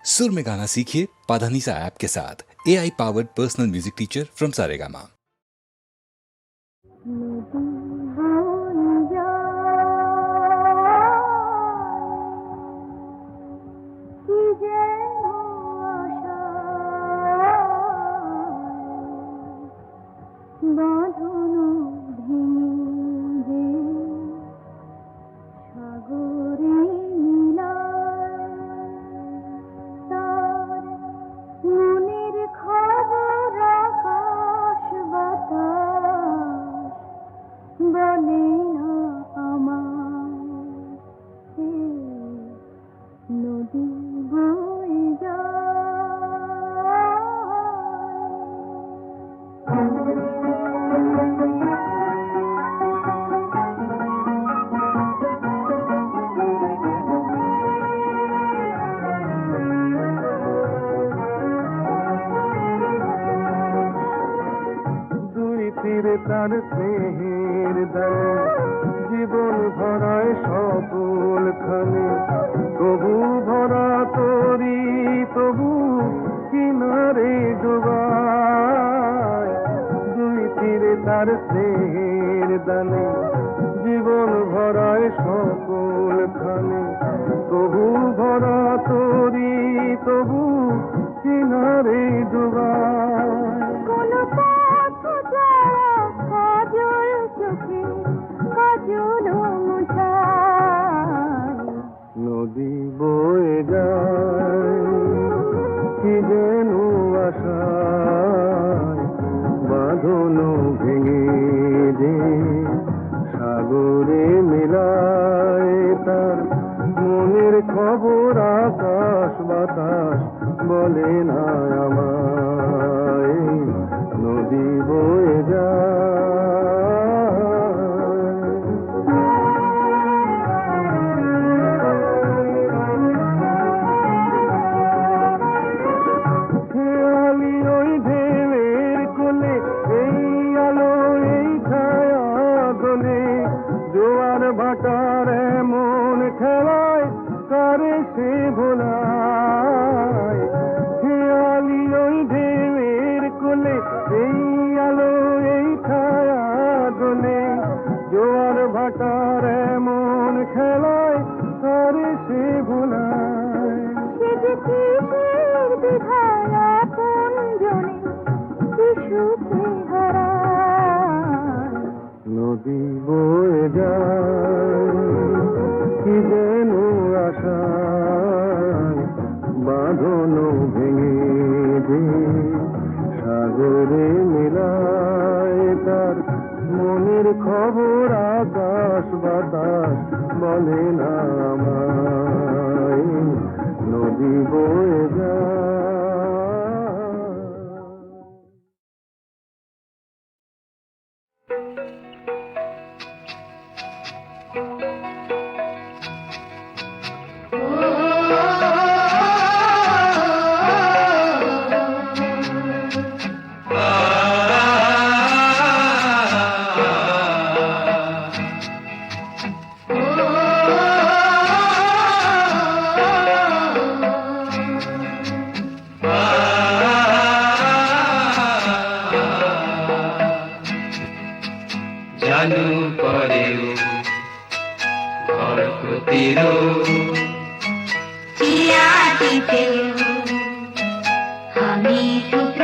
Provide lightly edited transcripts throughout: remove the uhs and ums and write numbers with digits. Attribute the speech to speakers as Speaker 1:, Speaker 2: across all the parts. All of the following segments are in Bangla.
Speaker 1: सुर में गाना सीखिए पाधानीसा ऐप के साथ। AI powered personal music teacher from Saregama.
Speaker 2: তার স্নেহের দানে জীবন ভরায় সকল খানে, তবু ভরা তরি তবু কিনারে ডোবায়। দুই তীরে তার স্নেহের দানে জীবন ভরায় সকল খানে, তবু ভরা তরি তবু কিনারে ডোবায়। নদী বয়ে যায় কি যেন আশায়, বাঁধন ভেঙে যে সাগরে মেলায় তার মনের খবর আকাশ বাতাস বলে না আমায়। নদী বয়ে যায় ভাটার এমন খেলায় কারে সে ভোলায়। খেয়ালি ওই ঢেউয়ের কোলে এই আলো এই ছায়া দোলে, জোয়ার ভাটার এমন খেলায় কারে সে ভোলায়। সে যে কিসের বিধায়া কোন জনে কি সুখে হারায়। নদী বয়ে যায় কি যেন আশায়, বাঁধন ভেঙে যে সাগরে মেলায় তার মনের খবর আকাশ বাতাস বলে না আমায়। নদী বয়ে যায়।
Speaker 3: জানু পরেও ঘর প্রতিরো চিয়াটিতেও আমি শুক্র।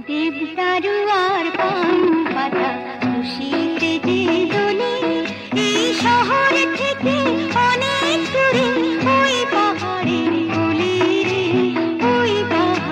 Speaker 3: দেবদারু আর পান পাতা খুশিতে যে দোলে, এই শহর থেকে অনেক দূরে ওই পাহাড়ের কোলে রে, ওই পাহাড়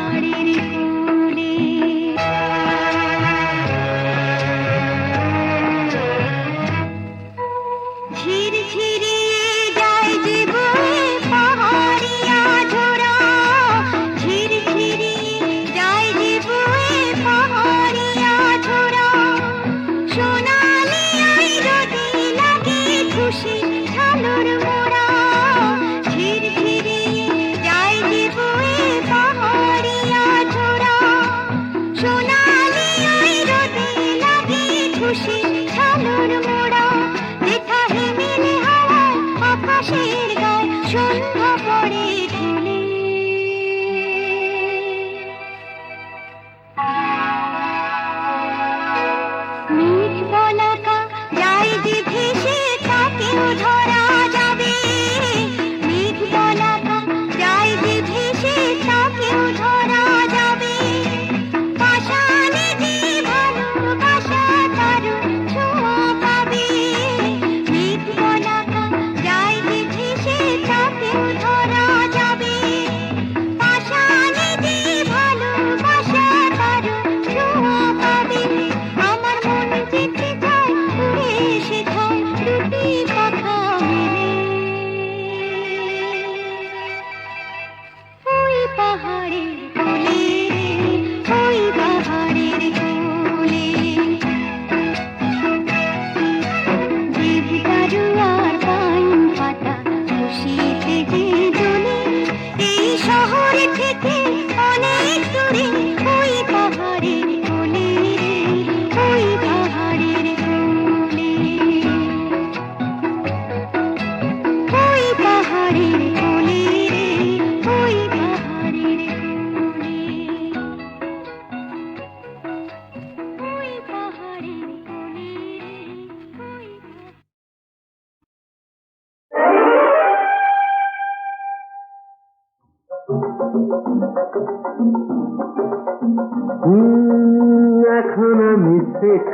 Speaker 2: এখন আমি শেখ।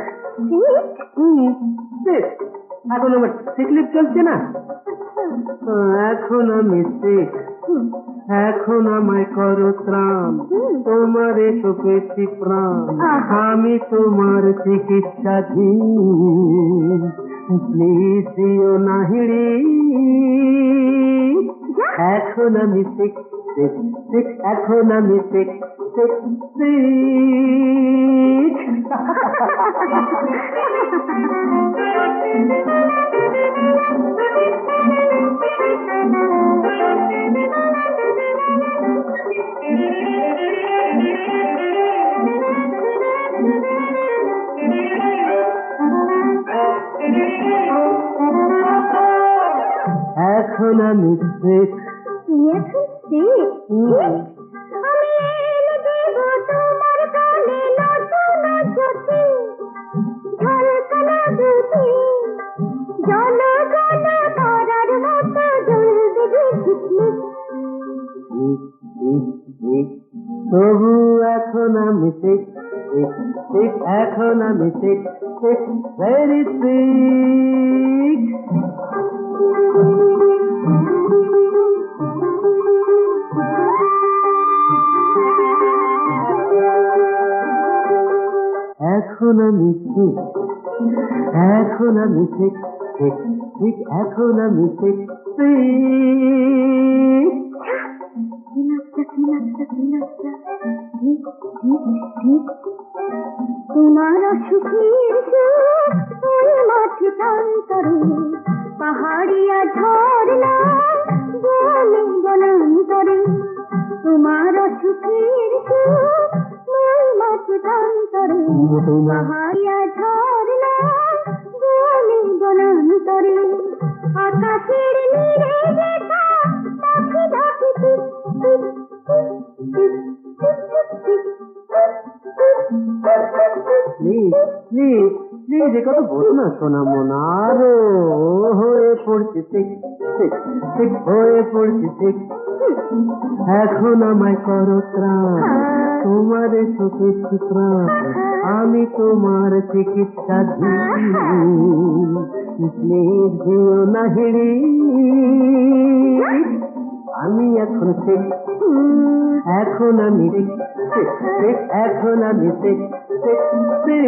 Speaker 2: শেখ। এখন আমার সিকলিপ চলছে না। এখন আমি শেখ। এখন আমায় করো ত্রাণ, তোমার এসো পেয়েছি প্রাণ, আমি তোমার চিকিৎসাধীন, প্লিজ দিও না হিড়ি। এখন আমি শেখ, শেখ, শেখ, এখন আমি শেখ, শেখ, শেখ। এখন আমি শেখ।
Speaker 3: এখন শেখ? আমি এনে দেব তোমার কানে নতুন জ্যোতি, ঝলকানো দুটি, জল জল তারার মতো জ্বলবে ঝিকমিক।
Speaker 2: তবু এখন আমি শেখ, শেখ, শেখ, এখন আমি শেখ, শেখ, ভেরি শেখ। এখন আমি শেখ, এখন আমি শেখ, শেখ, শেখ, এখন আমি শেখ, শেখ।
Speaker 3: তোমার সুখের সুখ মাঠে প্রান্তরে, পাহাড়িয়া ঝরনা বনে বনান্তরে। তোমার সুখের সুখ মাঠে প্রান্তরে, পাহাড়িয়া ঝরনা বনে বনান্তরে। আকাশের নীরে দেখা পাখি ডাকে টিপ টিপ টিপ টিপ টিপ টিপ।
Speaker 2: প্লিজ, প্লিজ, প্লিজ, এ কথা বলো না সোনা মনা। আরো হয়ে পড়ছে শেখ, শেখ, শেখ, হয়ে পড়ছে শেখ। এখন আমায় করো ত্রাণ, তোমার শোকেছি প্রাণ, আমি তোমার চিকিৎসাধীন, প্লিজ দিও না হিড়ি। আমি এখন শেখ, এখন আমি শেখ, শেখ, শেখ, এখন আমি শেখ, শেখ, শেখ।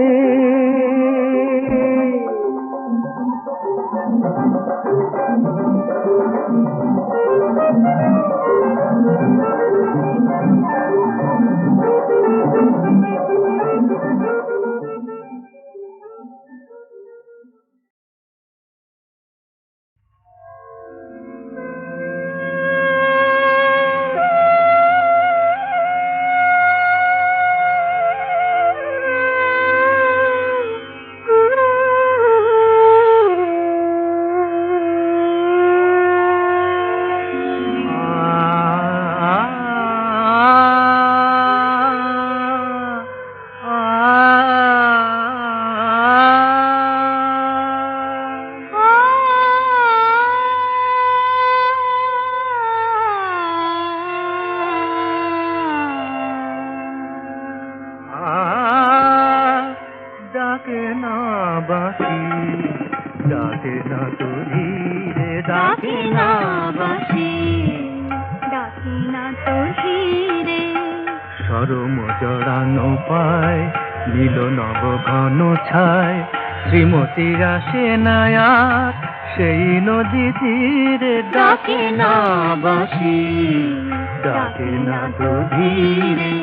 Speaker 2: ডাকে না বাঁশি, ডাকে না তো ধীরে,
Speaker 3: ডাকে না বাঁশি, ডাকে না তো ধীরে।
Speaker 2: সরম জড়ানো পায়, নীল নব ঘন ছায়, শ্রীমতীর আসে না আর সেই নদী তীরে। ডাকে না বাঁশি, ডাকে না তো ধীরে।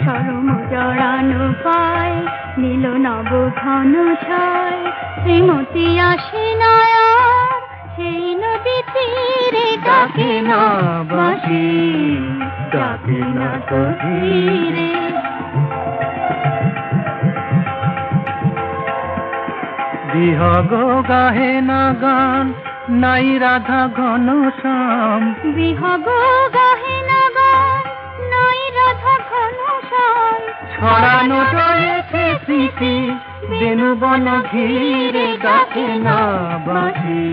Speaker 3: সরম জড়ানো পায়, নীল নব ঘন ছায়, শ্রীমতী আসে না আর সেই নদী তীরে। ডাকে না বাঁশি, ডাকে না তো ধীরে।
Speaker 2: বিহগ গাহে না গান, নাই রাধা ঘন শ্যাম।
Speaker 3: বিহগ গাহে না গান, নাই রাধা ঘন শ্যাম।
Speaker 2: ছড়ানো রয়েছে স্মৃতি, বেনু বন ঘিরে। ডাকে না বাঁশি,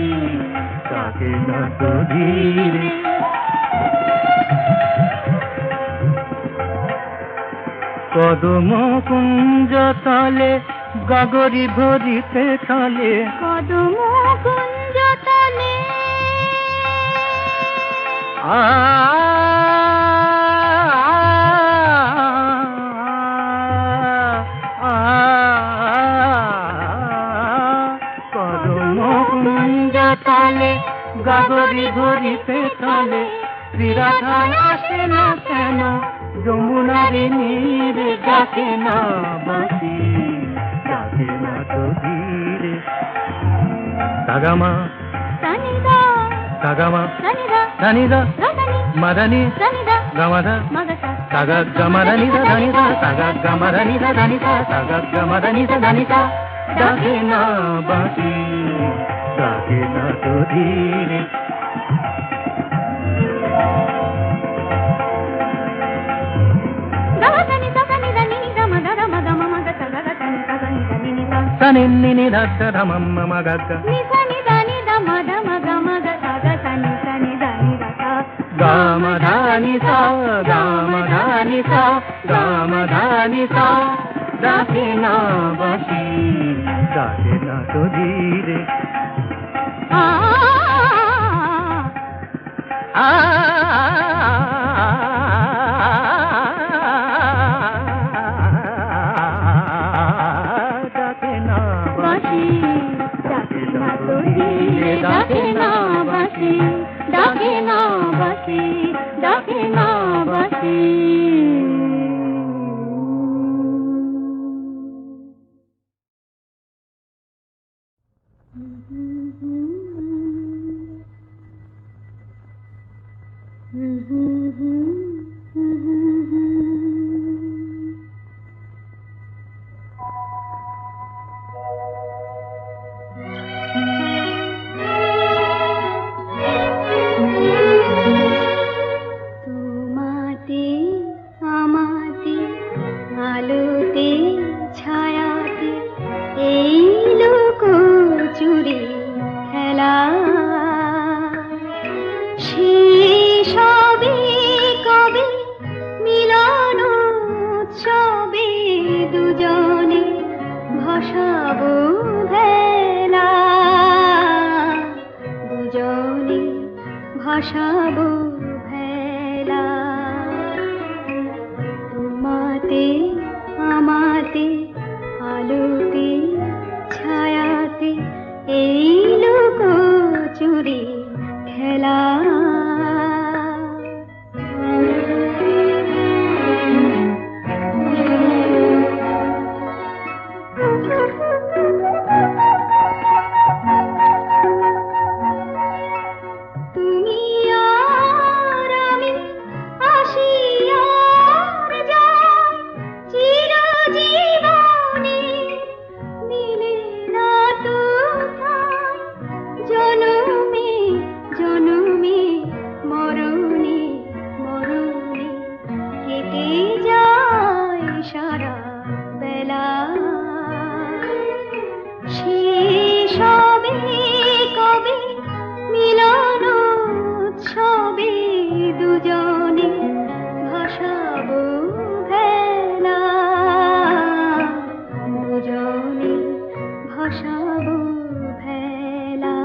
Speaker 2: ডাকে না তো ধীরে। কদম কুঞ্জ তলে গাগরি ভরিতে চলে
Speaker 3: কদম কুঞ্জ তলে
Speaker 2: আ কদম কুঞ্জ তলে গাগরি ভরিতে চলে শ্রীরাধা আসে না কেন যমুনারে নীরে ডাকে না বাসি ডাকে না তো ধীরে সাগামা
Speaker 3: সানিদা
Speaker 2: সাগামা
Speaker 3: সানিদা
Speaker 2: ধানিদা
Speaker 3: গাদানি
Speaker 2: মাদানি
Speaker 3: সানিদা
Speaker 2: গামাধা
Speaker 3: মাগাসা
Speaker 2: সাগা গামাদানিদা ধানিদা সাগা গামাদানিদা ধানিদা সাগা গামাদানিদা ধানিদা ডাকে না বাসি ডাকে না তো ধীরে
Speaker 3: গাদানি সানি দানি গামা দাদা মাগা মামা গাসা গাদা সানি সানি দানি নিসা
Speaker 2: সনিন্নি ধাত্তা ধামম্মা মাগাগা
Speaker 3: নিসানি দানি দামা দামা গামা গাসা গাসানি সানি দানি রাসা
Speaker 2: গামধানি সা গামধানি সা গামধানি সা ডাকে না বাসি ডাকে না তো ধীরে
Speaker 3: আ
Speaker 2: আ ডাকে না
Speaker 3: বাসি ডাকে না তো ধীরে ডাকে না বাসি ডাকে না বাসি ডাকে না বাসি তোমাতে আমাতে আলোতে ছায়াতে এই লোক চুরি খেলা সবে কবে মিলন উৎসবে দুজনে ভাসাবো ভেলা দুজনে ভাসাবো ভেলা তোমাতে আমাতে আলোতে ছায়াতে এই লোক চুরি খেলা তুমি আর আমি আসি আর যাই চিরজীবনে মিলে না তো ঠাঁই জনমে জনমে মরণে মরণে কেটে যায় সারা বেলা শেষ হবে কবে মিলন উৎসবে দুজনে ভাসাবো ভেলা দুজনে ভাসাবো ভেলা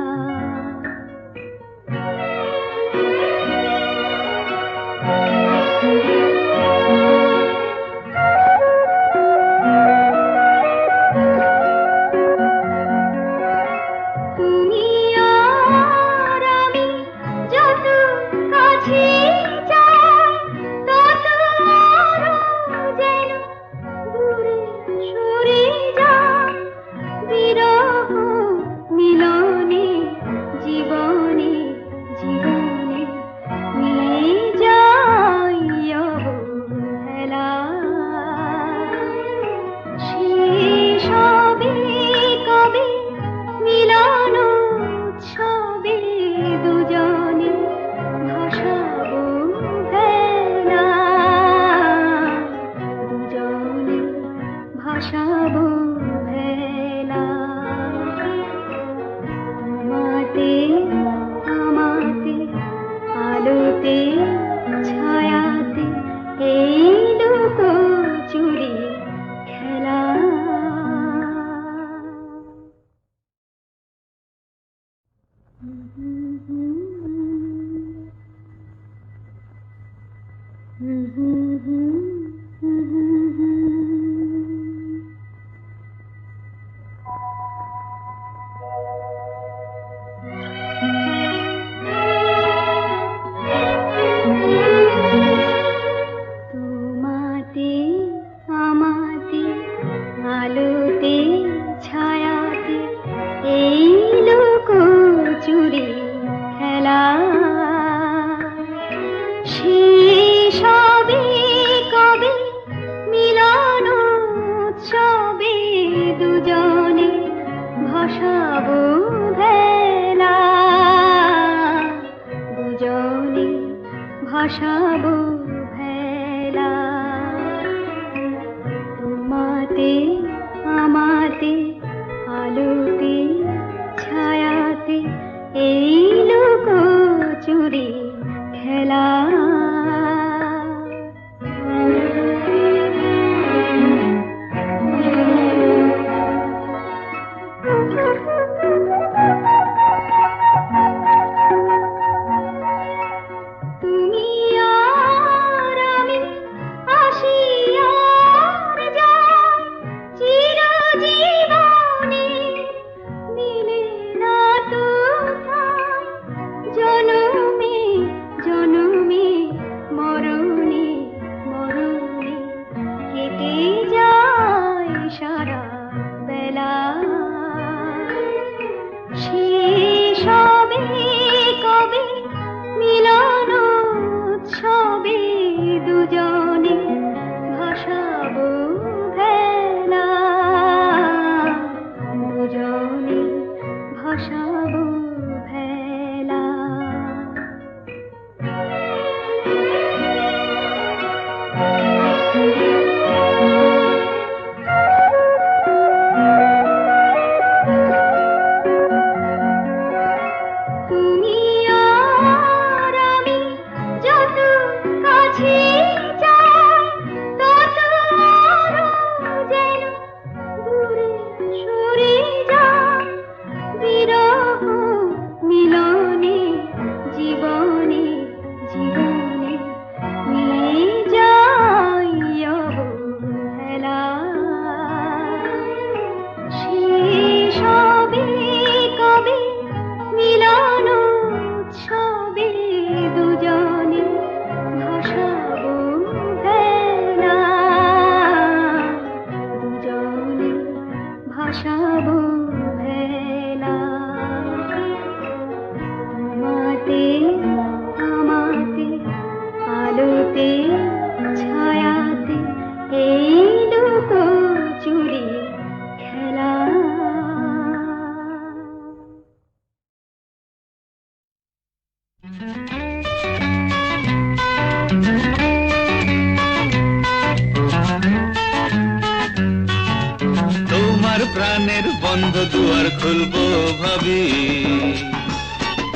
Speaker 4: প্রাণের বন্ধ দুয়ার খুলবো ভাবি,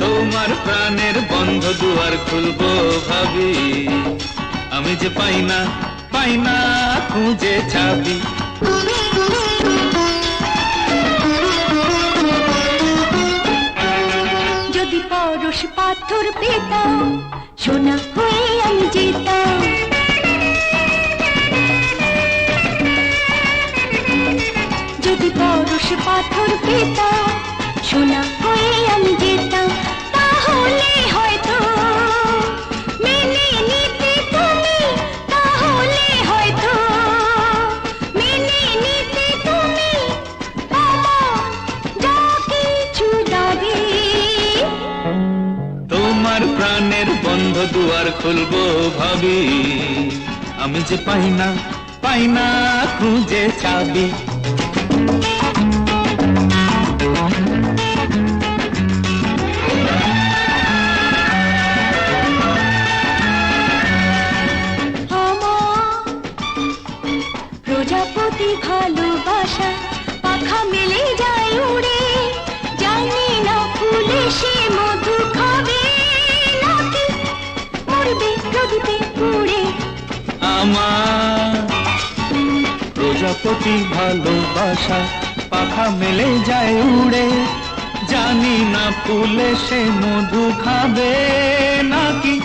Speaker 4: তোমার প্রাণের বন্ধ দুয়ার খুলবো ভাবি, আমি যে পাই না খুঁজে চাবি।
Speaker 3: যদি পরশ পাথর পেতাম, সোনা হয়ে আমি যেতাম। যদি পরশ পাথর পেতাম, সোনা হয়ে আমি যেতাম। তাহলে হয়তো মেনে নিতে তুমি, তাহলে হয়তো মেনে নিতে তুমি আমার যা কিছু দাবি।
Speaker 4: তোমার প্রাণের বন্ধ দুয়ার খুলবো ভাবি, আমি যে পাই না খুঁজে চাবি।
Speaker 3: প্রজাপতি ভালোবাসা পাখা মেলে যায় উড়ে, জানি না ফুলে সে মধু খাবে নাকি মরবে প্রদীপে পুড়ে।
Speaker 4: আমার প্রজাপতি ভালোবাসা পাখা মেলে যায় উড়ে, জানি না ফুলে সে মধু খাবে নাকি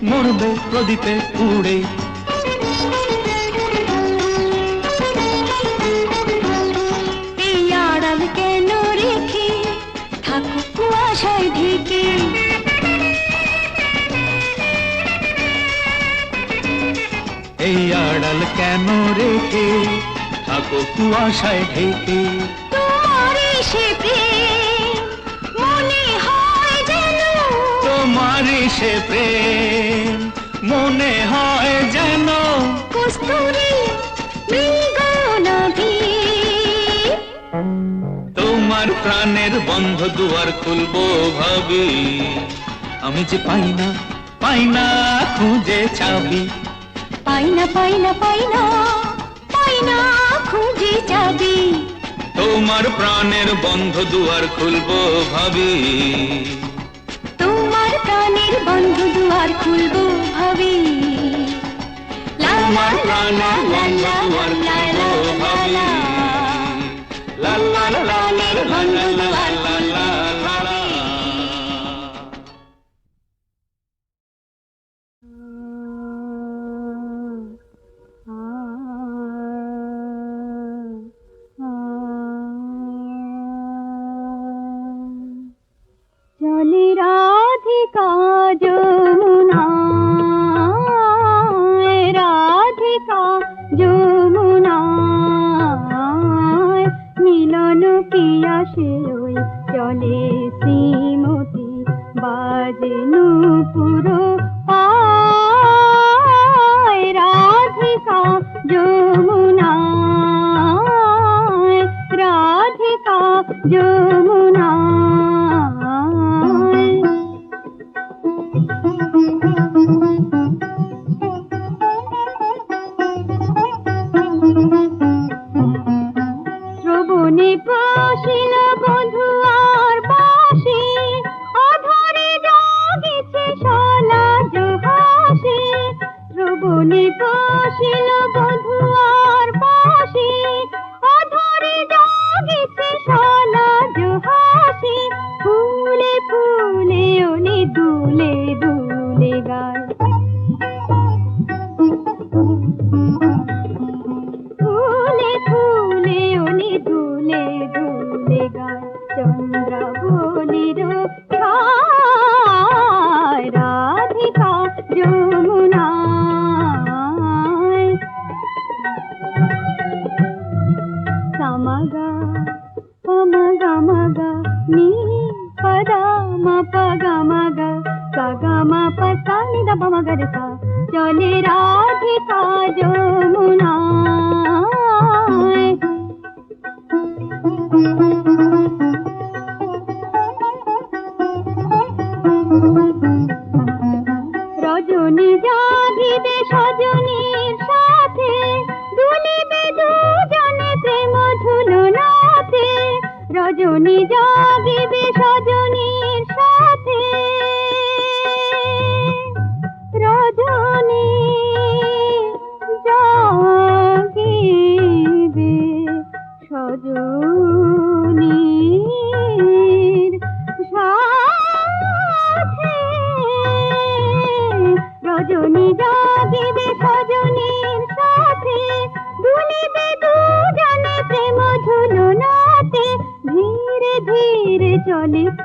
Speaker 4: মরবে প্রদীপে পুড়ে।
Speaker 3: এই আড়াল কেন রেখে থাকো কুয়াশায় ঢেকে,
Speaker 4: এই আড়াল কেন রেখে থাকো কুয়াশায় ঢেকে।
Speaker 3: তোমার সে প্রেম মনে হয় যেন,
Speaker 4: তোমার সে প্রেম মনে হয় যেন
Speaker 3: কস্তুরী মৃগনাভি।
Speaker 4: তোমার প্রাণের বন্ধ দুয়ার খুলবো ভাবি, আমি যে পাই না খুঁজে চাবি।
Speaker 3: পাই না খুঁজে যাবি।
Speaker 4: তোমার প্রাণের বন্ধ দুয়ার খুলবো ভাবি,
Speaker 3: তোমার প্রাণের বন্ধ দুয়ার খুলবো ভাবি।
Speaker 4: তোমার প্রাণের বন্ধ দুয়ার খুলবো ভাবি। লা লা লা লা লা লা লা লা লা লা লা লা।
Speaker 3: চলে রাধিকা যমুনায়, রাধিকা যমুনায়, মিলন কি আসে ওই চলে শ্রীমতী, বাজে নূপুর পায়। রাধিকা যমুনায়, রাধিকা যমুনায়। শ্রবণে বসিল বধূ আর বাসি, অধরে জাগিছে সলাজ হাসি। শ্রবণে বসিল বধূ আর বাসি, অধরে জাগিছে সলাজ হাসি। ফুলে ফুলে ওনি দুলে দুলে গায়, ফুলে ফুলে ওনি দুলে দুলে গায়। চন্দ্রাবলীর ছায়, রাধিকা যমুনায়।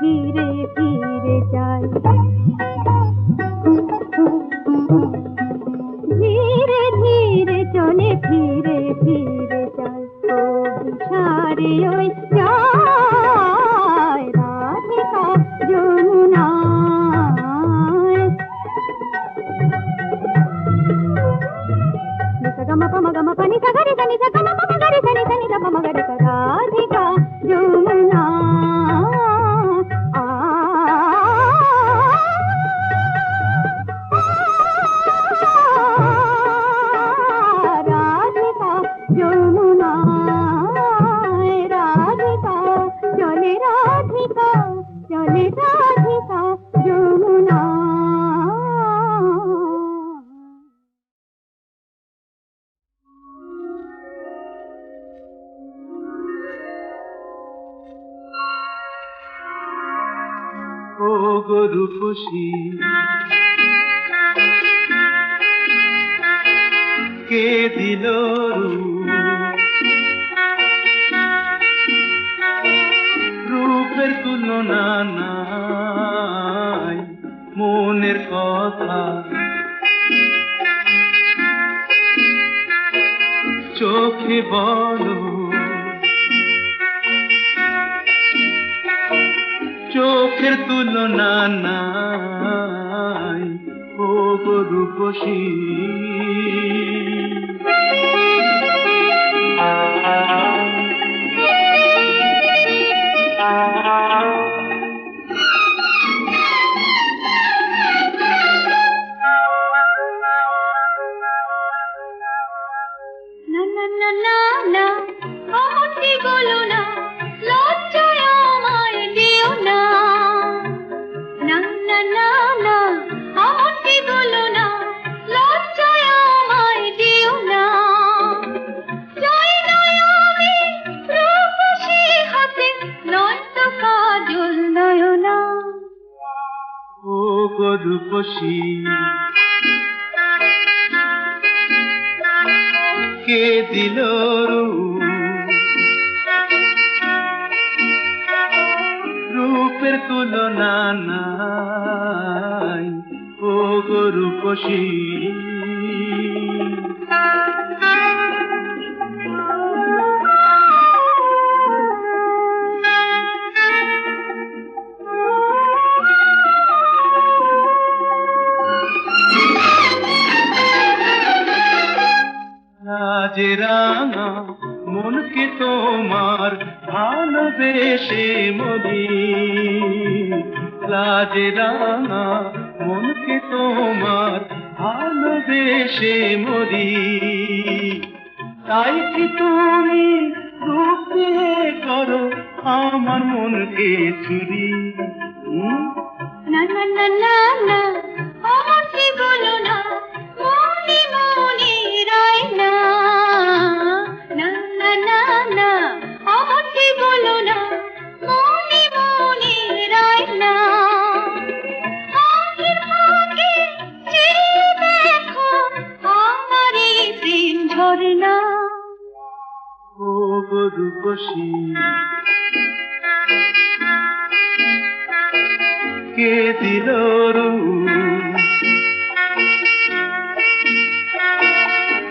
Speaker 3: ফিরে ফিরে যায়। ধীরে ধীরে চলে ফিরে ফিরে যায়। অভিসারে ওই যায় রাধিকা যমুনায়। গমা পমা গমা পানি সাগরে সানি সা গমা পমা গরে সানি সানি সা পমা গরে সা রাধিকা যমুনা। রাধিকা যমুনা রাধিকা চলে রাধিকা চলে রাধিকা যমুনা।
Speaker 2: ও গরুপসী কে দিল রূপের তুলনা নাই মনের কথা চোখে বলো চোখের তুলনা নাই ও গরুপসী।
Speaker 3: না না না না না আমাকে বলো না, লজ্জায় আমায় দিও না। না না না না আমাকে বলো না, লজ্জায় আমায় দিও না। চাই না আমি রূপসী হাতে নয়তো কাজল নয়না।
Speaker 2: ও গরুপসী কে দিল রূপের তুলনা নাই ও গরুপসী। লাজে রাঙা মনকে তোমার ভালোবেসে মরি, লাজে রাঙা মনকে তোমার ভালোবেসে মরি। তাই কি তুমি রূপ দিয়ে করো আমার মনকে চুরি।
Speaker 3: না না না না না আমাকে বলো না, মনে মনে রায় না। না না না না আমাকে বলো না, মনে মনে রায় না। আঁখের ফাঁকে চেয়ে দেখো আমার এই প্রেম ঝরনা।
Speaker 2: ও গরুপসী কে দিল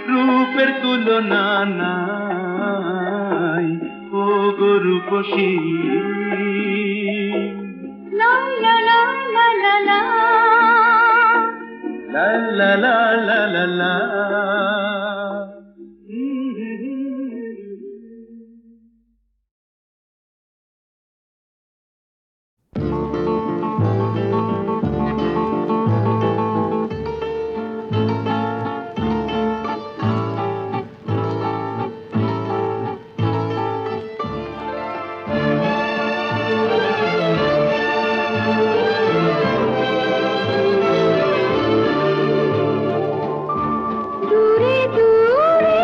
Speaker 2: রূপের তুলনা নাই ও গরুপসী।
Speaker 3: লা লা লা লা লা লা
Speaker 2: লা লা লা লা লা লা।
Speaker 3: দূরে দূরে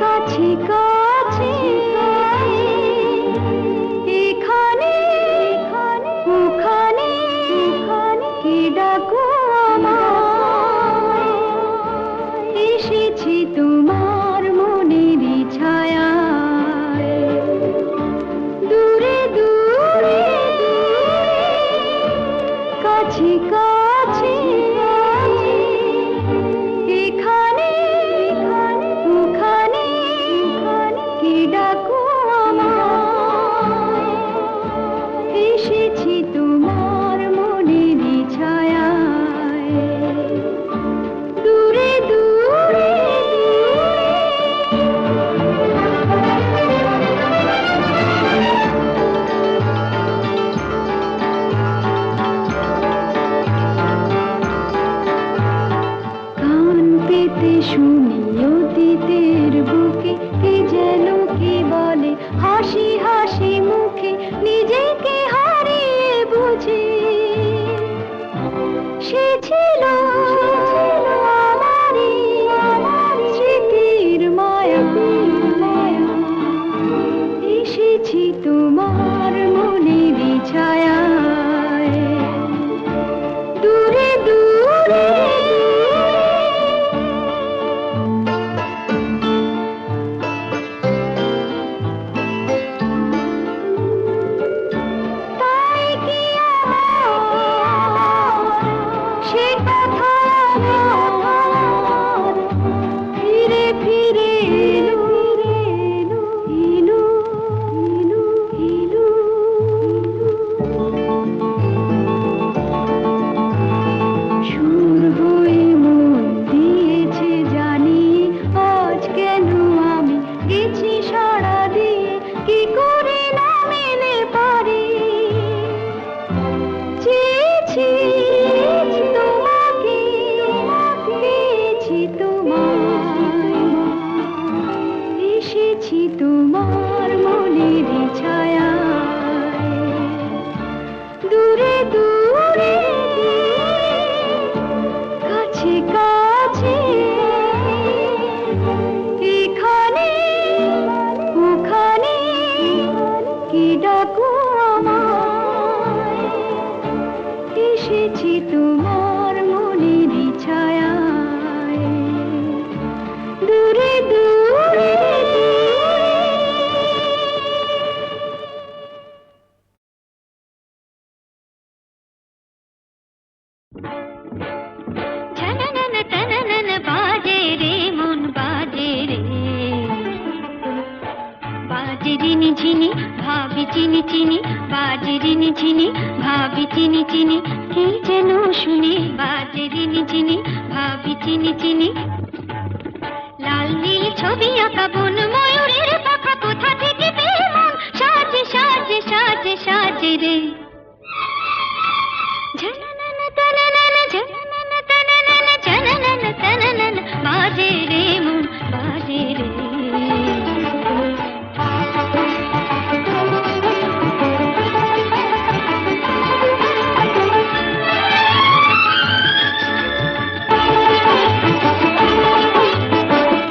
Speaker 3: কাছে কাছে এখানে ওখানে কি ডাকো আমায়। এসেছি তোমার মনেরই ছায়ায়। দূরে দূরে অতীতে শুনি অতীতের বুকে কে যেন কি বলে হাসি হাসি মুখে নিজেকে হারিয়ে বুঝি সে ছিল আমারই স্মৃতির মায়া এসেছি তোমার মনের ছায়ায় দূরে দূরে তাই কি আমার সে কথা আমার ফিরে ফিরে এলো এলো এলো এলো সুর হয়ে মন দিয়েছে জানি আজ কেন আমি গেছি সাড়া দিয়ে কি করে না মেলে পারি চেয়েছি তোমাকে পেয়েছি তোমায় এসেছি তোমার মনের ছায়ায় দূরে দূরে কাছে কাছে এখানে ওখানে কি ডাকো আমায় এসেছি তোমার মনের ছায়ায় দূরে দূরে ঝননন তননন বাজে রে মন বাজে রে বাজে রিনি ঝিনি ভাবি চিনি চিনি বাজে রিনি ঝিনি ভাবি চিনি চিনি কি যেন শুনি বাজে রিনি ঝিনি ভাবি চিনি চিনি লাল নীল ছবি আঁকা বন ময়ূরের পাখা কোথা থেকে পেয়ে মন সাজে সাজে সাজে সাজে রে ঝননন তননন ঝননন তননন ঝননন তননন বাজে রে মন বাজে রে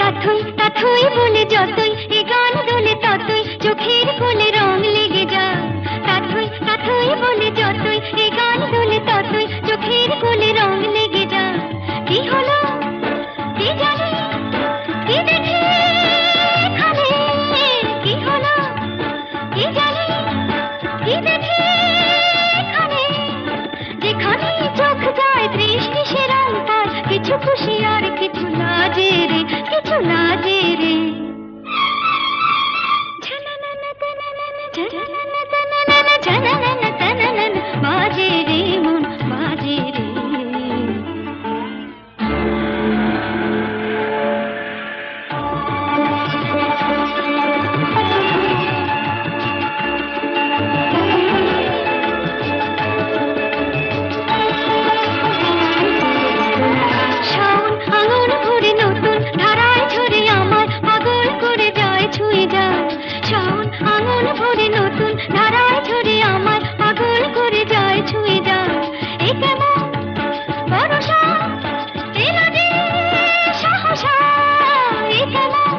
Speaker 3: তাথই তাথই বলে যতই এ গান দোলে ততই চোখের কোলে রং লেগে যায় তাথই তাথই বলে যতই এ গান দোলে ততই চোখের কোলে রং লেগে যায় কি হলো কি জানি কি দেখে খালে কি হলো কি জানি কি দেখে খালে যেখানে চোখ যায় দৃষ্টি সে রং পায় কিছু খুশি আর কিছু লাজে রে কিছু লাজে রে ঝননন তননন ঝননন তননন ঝননন তননন বাজে রে মন বাজে রে শাওন আঙুন ভরে নতুন ধারায় ঝরে আমার পাগল করে যায় ছুঁয়ে যায় শাওন আঙুন ভরে নতুন ধারায় ঝরে আমার পাগল করে যায় ছুঁয়ে যায় এ কেমন ভরসা এলো যে সাহসা এ কেমন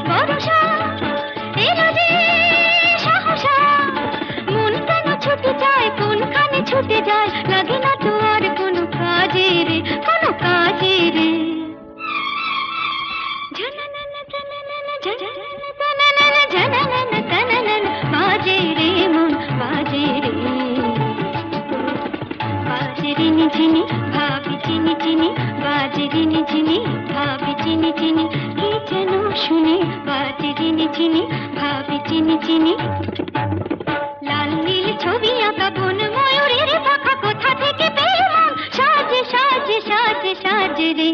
Speaker 3: ভরসা এলো যে সাহসা মন কেন ছুটে যায় কোনখানে ছুটে যায় লাগে না তো আর কোনো কাজে রে কোনো কাজে রে ঝননন তননন ঝননন তননন ঝননন তননন বাজে রে মন বাজে রে বাজে রিনি ঝিনি ভাবি চিনি চিনি বাজে রিনি ঝিনি ভাবি চিনি চিনি কি যেন শুনে বাজে রিনি ঝিনি ভাবি চিনি চিনি লাল নীল ছবি আঁকা বন ময়ূরের পাখা কোথা থেকে পেয়ে মন সাজে সাজে সাজে সাজে রে